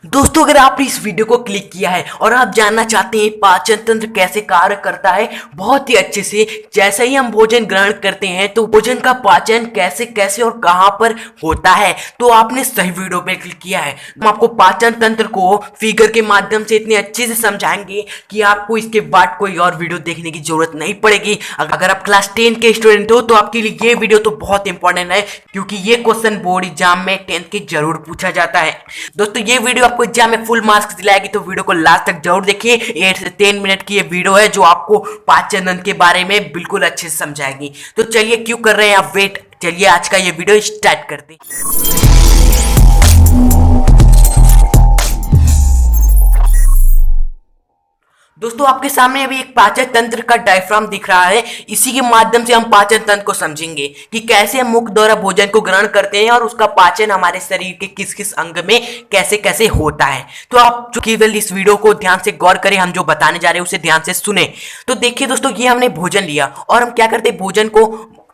दोस्तों, अगर आपने इस वीडियो को क्लिक किया है और आप जानना चाहते हैं पाचन तंत्र कैसे कार्य करता है बहुत ही अच्छे से, जैसे ही हम भोजन ग्रहण करते हैं तो भोजन का पाचन कैसे कैसे और कहां पर होता है, तो आपने सही वीडियो पे क्लिक किया है। हम आपको पाचन तंत्र को फिगर के माध्यम से इतने अच्छे से समझाएंगे कि आपको इसके बाद कोई और वीडियो देखने की जरूरत नहीं पड़ेगी। अगर आप क्लास 10 के स्टूडेंट हो तो आपके लिए ये वीडियो तो बहुत इंपॉर्टेंट है, क्योंकि ये क्वेश्चन बोर्ड एग्जाम में 10th के जरूर पूछा जाता है। दोस्तों, ये वीडियो आपको एग्जाम में फुल मार्क्स दिलाएगी, तो वीडियो को लास्ट तक जरूर देखिए। 8 से 10 मिनट की ये वीडियो है जो आपको पाचन तंत्र के बारे में बिल्कुल अच्छे से समझाएगी। तो चलिए, क्यों कर रहे हैं आप वेट, चलिए आज का ये वीडियो स्टार्ट करते हैं। दोस्तों, आपके सामने अभी एक पाचन तंत्र का डायफ्राम दिख रहा है। इसी के माध्यम से हम पाचन तंत्र को समझेंगे कि कैसे हम मुख द्वारा भोजन को ग्रहण करते हैं और उसका पाचन हमारे शरीर के किस किस अंग में कैसे कैसे होता है। तो आप जो केवल इस वीडियो को ध्यान से गौर करें, हम जो बताने जा रहे हैं उसे ध्यान से सुने। तो देखिए दोस्तों, ये हमने भोजन लिया और हम क्या करते हैं, भोजन को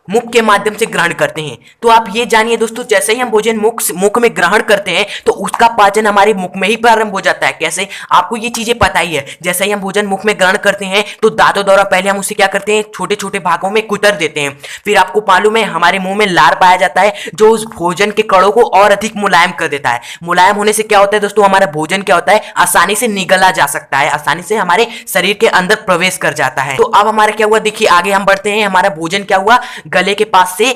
मुख के माध्यम से ग्रहण करते हैं। तो आप ये जानिए दोस्तों, जैसे ही हम भोजन मुख में ग्रहण करते हैं तो उसका पाचन हमारे मुख में ही प्रारंभ हो जाता है। कैसे, आपको ये चीजें पता ही है। जैसे ही हम भोजन मुख में ग्रहण करते हैं तो दांतों द्वारा पहले हम उसे क्या करते हैं, छोटे छोटे भागों में कुतर देते हैं। फिर आपको मालूम है हमारे मुंह में लार पाया जाता है जो उस भोजन के कणों को और अधिक मुलायम कर देता है। मुलायम होने से क्या होता है दोस्तों, हमारा भोजन क्या होता है, आसानी से निगला जा सकता है, आसानी से हमारे शरीर के अंदर प्रवेश कर जाता है। तो अब हमारा क्या हुआ, देखिए आगे हम बढ़ते हैं। हमारा भोजन क्या हुआ, गले के पास से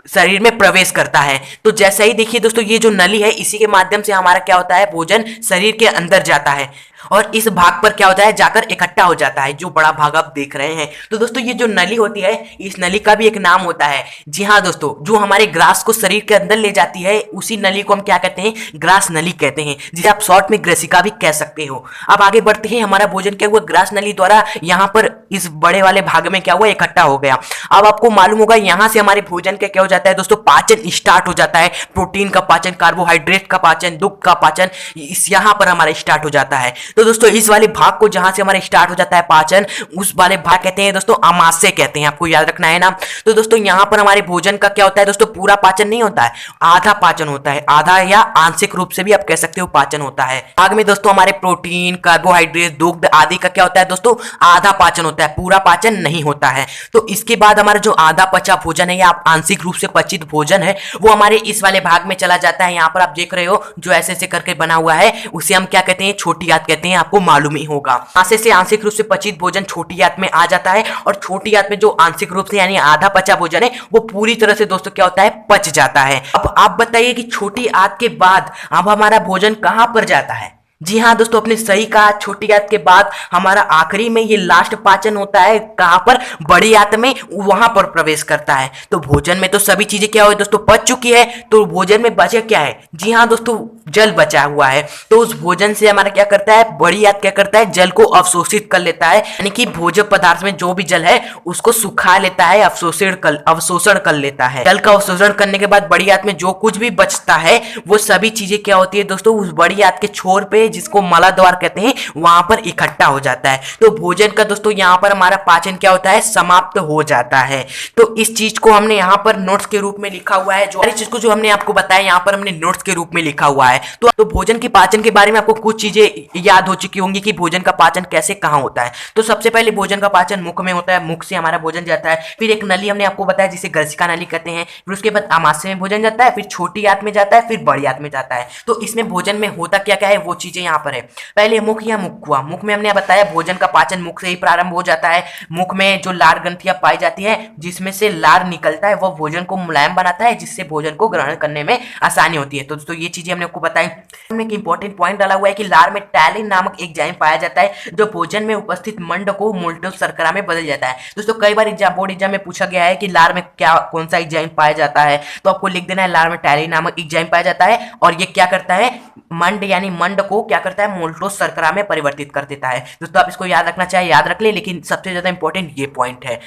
शरीर में प्रवेश करता है। तो जैसे ही देखिए दोस्तों, ये जो नली है इसी के माध्यम से हमारा क्या होता है, भोजन शरीर के अंदर जाता है और इस भाग पर क्या होता है, जाकर इकट्ठा हो जाता है, जो बड़ा भाग आप देख रहे हैं। तो दोस्तों, ये जो नली होती है इस नली का भी एक नाम होता है। जी हाँ दोस्तों, जो हमारे ग्रास को शरीर के अंदर ले जाती है उसी नली को हम क्या कहते हैं, ग्रास नली कहते हैं, जिसे आप शॉर्ट में ग्रसिका भी कह सकते हो। अब आगे बढ़ते हैं। हमारा भोजन क्या हुआ, ग्रास नली द्वारा यहाँ पर इस बड़े वाले भाग में क्या हुआ, इकट्ठा हो गया। अब आपको मालूम होगा यहाँ से हमारे भोजन का क्या हो जाता है दोस्तों, पाचन स्टार्ट हो जाता है। प्रोटीन का पाचन, कार्बोहाइड्रेट का पाचन, दुग्ध का पाचन इस यहाँ पर हमारा स्टार्ट हो जाता है। तो दोस्तों, इस वाले भाग को जहां से हमारा स्टार्ट हो जाता है पाचन, उस वाले भाग कहते हैं दोस्तों आमाशय कहते हैं, आपको याद रखना है ना। तो दोस्तों, यहां पर हमारे भोजन का क्या होता है दोस्तों, पूरा पाचन नहीं होता है, आधा पाचन होता है, आधा या आंशिक रूप से भी आप कह सकते हो पाचन होता है। भाग में दोस्तों हमारे प्रोटीन, कार्बोहाइड्रेट, दुग्ध आदि का क्या होता है दोस्तों, आधा पाचन होता है, पूरा पाचन नहीं होता है। तो इसके बाद हमारा जो आधा पचा भोजन है या आंशिक रूप से पचित भोजन है वो हमारे इस वाले भाग में चला जाता है। यहाँ पर आप देख रहे हो जो ऐसे ऐसे करके बना हुआ है, उसे हम क्या कहते हैं, छोटी आंत कहते हैं, आपको मालूम ही होगा। आंत से आंशिक रूप से पचित भोजन छोटी आंत में आ जाता है और छोटी आंत में जो आंशिक रूप से यानी आधा पचा भोजन है वो पूरी तरह से दोस्तों क्या होता है, पच जाता है। अब आप बताइए कि छोटी आंत के बाद अब हमारा भोजन कहां पर जाता है। जी हाँ दोस्तों, आपने सही कहा, छोटी आंत के बाद हमारा आखिरी में ये लास्ट पाचन होता है, कहां पर, बड़ी आंत में, वहां पर प्रवेश करता है। तो भोजन में तो सभी चीजें क्या हुई दोस्तों, पच चुकी है। तो भोजन में बचा क्या है, जी हाँ दोस्तों, जल बचा हुआ है। तो उस भोजन से हमारा क्या करता है, बड़ी आंत क्या करता है, जल को अवशोषित कर लेता है, यानी कि भोज्य पदार्थ में जो भी जल है उसको सुखा लेता है, अवशोषण कर लेता है। जल का अवशोषण करने के बाद बड़ी आंत में जो कुछ भी बचता है वो सभी चीजें क्या होती है दोस्तों, उस बड़ी आंत के छोर पे, जिसको मलाद्वार कहते हैं, वहां पर इकट्ठा हो जाता है। तो भोजन का दोस्तों यहाँ पर हमारा पाचन क्या होता है, समाप्त हो जाता है। तो इस चीज को हमने यहाँ पर नोट्स के रूप में लिखा हुआ है, जो चीज को जो हमने आपको बताया यहाँ पर हमने नोट्स के रूप में लिखा हुआ है। तो भोजन के पाचन के बारे में आपको कुछ चीजें याद हो चुकी होंगी कि भोजन का पाचन कैसे कहाँ होता है। तो सबसे पहले भोजन का पाचन मुख में होता है, मुख से हमारा भोजन जाता है। फिर एक नली हमने आपको बताया जिसे ग्रसिका नली कहते हैं। फिर उसके बाद आमाशय में भोजन जाता है, फिर छोटी आंत में जाता है, फिर बड़ी आंत में जाता है। तो इसमें भोजन में होता क्या क्या है वो चीजें यहाँ पर है। पहले मुख या मुख हुआ, मुख में हमने बताया भोजन का पाचन मुख से ही प्रारंभ हो जाता है। मुख में जो लार ग्रंथियां पाई जाती है जिसमें से लार निकलता है वो भोजन को मुलायम बनाता है, जिससे भोजन को ग्रहण करने में आसानी होती है। तो दोस्तों ये चीजें हमने आपको बताई। हमने एक इंपॉर्टेंट पॉइंट डाला हुआ है कि लार में टैलिन नामक एक एंजाइम पाया जाता है जो भोजन में उपस्थित मंड को मोल्टोस शर्करा में बदल जाता है। दोस्तों कई बार बोर्ड एग्जाम में पूछा गया है कि लार में क्या कौन सा एंजाइम पाया जाता है, तो आपको लिख देना है लार में टैलिन नामक एंजाइम पाया जाता है और ये क्या करता है, मंड यानी मंड को क्या करता है, मोल्टोस शर्करा में परिवर्तित कर देता है। दोस्तों आप इसको याद रखना चाहे याद रख ले, लेकिन सबसे ज्यादा इंपॉर्टेंट ये पॉइंट है।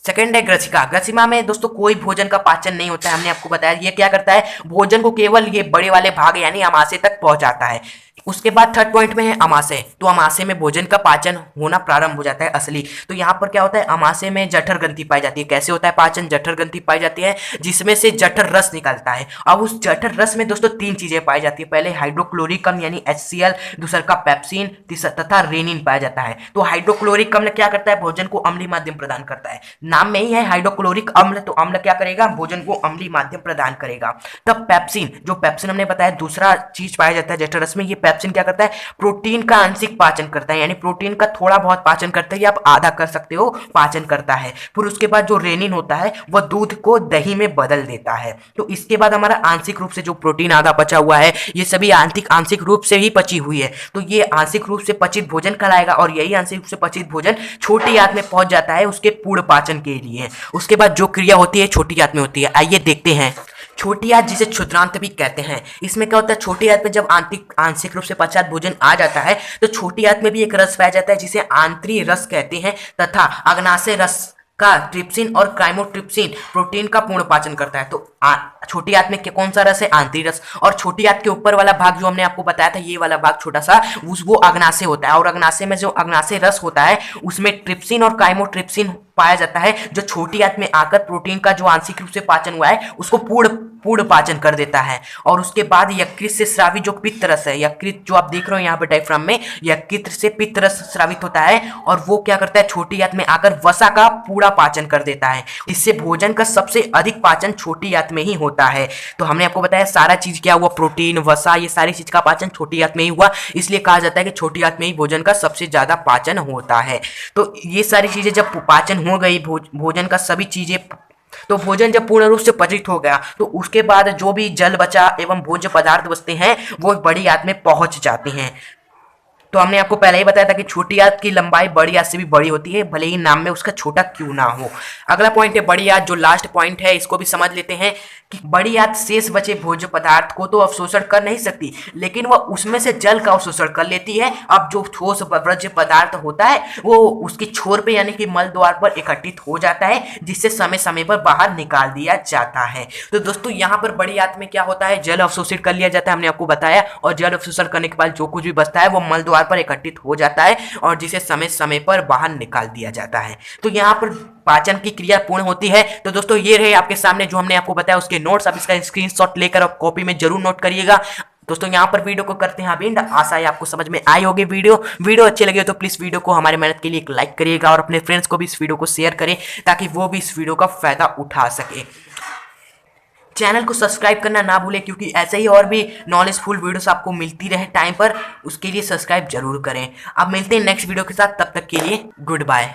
सेकंड है ग्रसिका। ग्रसिका में दोस्तों कोई भोजन का पाचन नहीं होता है, हमने आपको बताया। ये क्या करता है, भोजन को केवल ये बड़े वाले भाग यानी आमाशय तक पहुंचाता है। उसके बाद थर्ड पॉइंट में है अमाशय। तो अमाशय में भोजन का पाचन होना प्रारंभ हो जाता है असली। तो यहाँ पर क्या होता है, अमाशय में जठर ग्रंथि पाई जाती है। कैसे होता है पाचन, जठर ग्रंथि पाई जाती है जिसमें से जठर रस निकलता है। अब उस जठर रस में दोस्तों तीन चीजें पाई जाती है, पहले हाइड्रोक्लोरिक अम्ल यानी HCl, दूसरा का पेप्सिन, तीसरा तथा रेनिन पाया जाता है। तो हाइड्रोक्लोरिक अम्ल क्या करता है, भोजन को अम्लीय माध्यम प्रदान करता है। नाम में ही है हाइड्रोक्लोरिक अम्ल, तो अम्ल क्या करेगा, भोजन को अम्लीय माध्यम प्रदान करेगा। तब पेप्सिन, जो पेप्सिन हमने बताया दूसरा चीज पाया जाता है जठर रस में, ये पेप्सिन क्या करता है, प्रोटीन का आंशिक पाचन करता है, यानी प्रोटीन का थोड़ा बहुत पाचन करता है, या आप आधा कर सकते हो, पाचन करता है। फिर उसके बाद जो रेनिन होता है वह दूध को दही में बदल देता है। तो इसके बाद हमारा आंशिक रूप से जो प्रोटीन आधा बचा हुआ है, ये सभी आंशिक रूप से ही पची हुई है। तो ये आंशिक रूप से पचित भोजन कहलाएगा, और यही आंशिक रूप से पचित भोजन छोटी आंत में पहुंच जाता है उसके पूर्ण पाचन के लिए। उसके बाद जो क्रिया होती है छोटी आंत में होती है, आइए देखते हैं। छोटी आंत जिसे क्षुद्रांत भी कहते हैं, इसमें क्या होता है, छोटी आंत में जब आंशिक रूप से पचात भोजन आ जाता है तो छोटी आंत में भी एक रस पाया जाता है जिसे आंतरी रस कहते हैं, तथा अग्नाशय रस का ट्रिप्सिन और क्राइमोट्रिप्सिन प्रोटीन का पूर्ण पाचन करता है। तो छोटी आंत में कौन सा रस है, आंतरी रस। और छोटी आंत के ऊपर वाला भाग जो हमने आपको बताया था, ये वाला भाग छोटा सा, वो अग्नाशय होता है, और अग्नाशय में जो अग्नाशय रस होता है उसमें ट्रिप्सिन और क्राइमोट्रिप्सिन पाया जाता है, जो छोटी आंत में आकर प्रोटीन का जो आंशिक रूप से पाचन हुआ है उसको पूर्ण पाचन कर देता है। और उसके बाद यकृत से स्रावी जो पित्त रस है, यकृत जो आप देख रहे हो यहाँ पे डायफ्राम में, यकृत से पित्त रस स्रावित होता है, और वो क्या करता है, छोटी आंत में आकर वसा का पूरा पाचन कर देता है। इससे भोजन का सबसे अधिक पाचन छोटी आंत में ही होता है। तो हमने आपको बताया सारा चीज क्या हुआ, प्रोटीन, वसा, ये सारी चीज का पाचन छोटी आंत में ही हुआ, इसलिए कहा जाता है कि छोटी आंत में ही भोजन का सबसे ज्यादा पाचन होता है। तो ये सारी चीजें जब पाचन हो गई भोजन का सभी चीजें, तो भोजन जब पूर्ण रूप से पचित हो गया तो उसके बाद जो भी जल बचा एवं भोज्य पदार्थ बचते हैं वो बड़ी आंत में पहुंच जाते हैं। तो हमने आपको पहले ही बताया था कि छोटी आंत की लंबाई बड़ी आंत से भी बड़ी होती है, भले ही नाम में उसका छोटा क्यों ना हो। अगला पॉइंट है बड़ी आंत, जो लास्ट पॉइंट है इसको भी समझ लेते हैं कि बड़ी आंत शेष बचे भोज्य पदार्थ को तो अवशोषण कर नहीं सकती, लेकिन वह उसमें से जल का अवशोषण कर लेती है। अब जो ठोस भोज्य पदार्थ होता है वो उसकी छोर पे यानी कि मल द्वार पर इकट्ठित हो जाता है, जिससे समय समय पर बाहर निकाल दिया जाता है। तो दोस्तों यहाँ पर बड़ी आंत में क्या होता है, जल अवशोषित कर लिया जाता है, हमने आपको बताया, और जल अवशोषण करने के बाद जो कुछ भी बचता है वो मल द्वार पर इकट्ठित हो जाता है और जिसे समय समय पर बाहर निकाल दिया जाता है। तो यहाँ पर पाचन की क्रिया पूर्ण होती है। तो दोस्तों ये रहे आपके सामने जो हमने आपको बताया उसके नोट्स, आप इसका स्क्रीनशॉट लेकर आप कॉपी में जरूर नोट करिएगा। दोस्तों यहाँ पर वीडियो को करते हैं अभी, आशा है आपको समझ में आई होगी। वीडियो अच्छी लगी तो प्लीज वीडियो को हमारी मेहनत के लिए एक लाइक करिएगा और अपने फ्रेंड्स को भी इस वीडियो को शेयर करें ताकि वो भी इस वीडियो का फायदा उठा सके। चैनल को सब्सक्राइब करना ना भूलें, क्योंकि ऐसे ही और भी नॉलेजफुल वीडियोस आपको मिलती रहे टाइम पर, उसके लिए सब्सक्राइब जरूर करें। अब मिलते हैं नेक्स्ट वीडियो के साथ, तब तक के लिए गुड बाय।